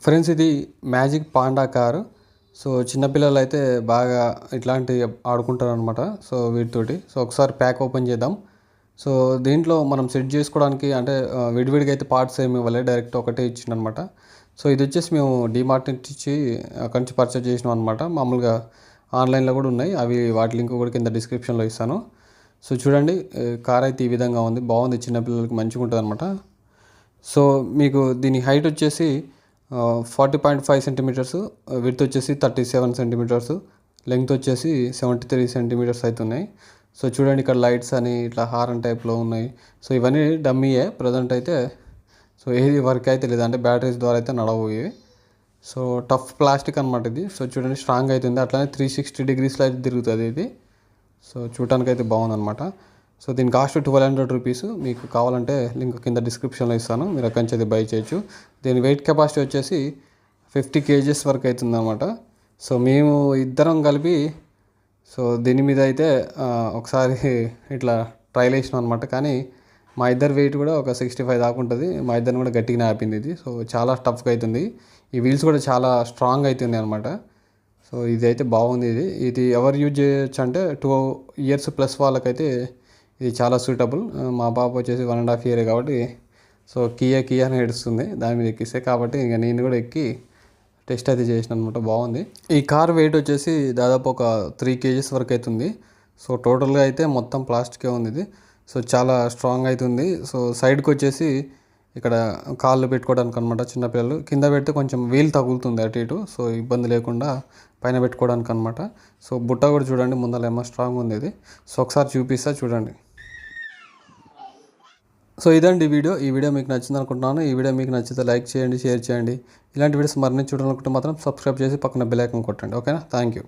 Friends, ఇది magic panda car. So చిన్నపిల్లలైతే బాగా ఇట్లాంటివి ఆడుకుంటారనమాట. సో వీటితోటి ఒకసారి ప్యాక్ ఓపెన్ చేద్దాం. సో దీంట్లో మనం సెట్ చేసుకోవడానికి అంటే విడివిడిగా అయితే పార్ట్స్ ఏమి ఇవ్వలేదు, డైరెక్ట్ ఒకటే ఇచ్చిండనమాట. సో ఇది వచ్చేసి మేము డీమార్ట్ నుంచి ఇచ్చి అక్కడి నుంచి పర్చేజ్ చేసినాం అనమాట. మామూలుగా ఆన్లైన్లో కూడా ఉన్నాయి అవి, వాటి లింక్ కూడా కింద డిస్క్రిప్షన్లో ఇస్తాను. సో చూడండి, కార్ అయితే ఈ విధంగా ఉంది, బాగుంది, చిన్నపిల్లలకి మంచిగా ఉంటుంది అనమాట. సో మీకు దీని హైట్ వచ్చేసి 40.5 సెంటీమీటర్స్, విడ్త్ వచ్చేసి 37 సెంటీమీటర్స్, లెంగ్త్ వచ్చేసి 73 సెంటీమీటర్స్ అవుతున్నాయి. సో చూడండి, ఇక్కడ లైట్స్ అని ఇట్లా హారన్ టైప్లో ఉన్నాయి. సో ఇవన్నీ డమ్మీయే ప్రజెంట్ అయితే. సో ఏది వర్క్ అయితే లేదు, అంటే బ్యాటరీస్ ద్వారా అయితే నడవు ఇవి. సో టఫ్ ప్లాస్టిక్ అనమాట ఇది. సో చూడండి, స్ట్రాంగ్ అవుతుంది, అట్లానే 360 డిగ్రీస్లో అయితే తిరుగుతుంది ఇది. సో చూడటానికి అయితే బాగుందన్నమాట. సో దీని కాస్ట్ 1200 రూపీస్. మీకు కావాలంటే లింక్ కింద డిస్క్రిప్షన్లో ఇస్తాను, మీరు అక్కడి నుంచి అయితే బై చేయొచ్చు. దీని వెయిట్ కెపాసిటీ వచ్చేసి 50 కేజెస్ వరకు అవుతుంది అనమాట. సో మేము ఇద్దరం కలిపి సో దీని మీద అయితే ఒకసారి ఇట్లా ట్రైల్ వేసినాం అనమాట. కానీ మా ఇద్దరు వెయిట్ కూడా ఒక 65 దాకా ఉంటుంది. మా ఇద్దరిని కూడా గట్టిగా ఆపింది ఇది. సో చాలా టఫ్గా అవుతుంది. ఈ వీల్స్ కూడా చాలా స్ట్రాంగ్ అవుతుంది అనమాట. సో ఇది అయితే బాగుంది. ఇది ఎవరు యూజ్ చేయొచ్చు అంటే 2 ఇయర్స్ ప్లస్ వాళ్ళకైతే ఇది చాలా సూటబుల్. మా పాప వచ్చేసి 1.5 ఇయర్ కాబట్టి సో కియా అని ఏడుస్తుంది దాని మీద ఎక్కిస్తే. కాబట్టి ఇంకా నేను కూడా ఎక్కి టెస్ట్ అయితే చేసిన అనమాట, బాగుంది. ఈ కార్ వెయిట్ వచ్చేసి దాదాపు ఒక 3 కేజీస్ వరకు అవుతుంది. సో టోటల్గా అయితే మొత్తం ప్లాస్టికే ఉంది ఇది. సో చాలా స్ట్రాంగ్ అవుతుంది. సో సైడ్కి వచ్చేసి ఇక్కడ కాళ్ళు పెట్టుకోవడానికి అనమాట, చిన్నపిల్లలు కింద పెడితే కొంచెం వీల్ తగులుతుంది అటు ఇటు, సో ఇబ్బంది లేకుండా పైన పెట్టుకోవడానికి అనమాట. సో బుట్ట కూడా చూడండి ముందర ఏమో స్ట్రాంగ్ ఉంది ఇది. సో ఒకసారి చూపిస్తా చూడండి. సో ఇదండి ఈ వీడియో మీకు నచ్చింది అనుకుంటున్నాను. ఈ వీడియో మీకు నచ్చితే లైక్ చేయండి, షేర్ చేయండి. ఇలాంటి వీడియోస్ మరిన్ని చూడాలనుకుంటే మాత్రం సబ్స్క్రైబ్ చేసి పక్కన బెల్ ఐకాన్ కొట్టండి. ఓకేనా? Thank you.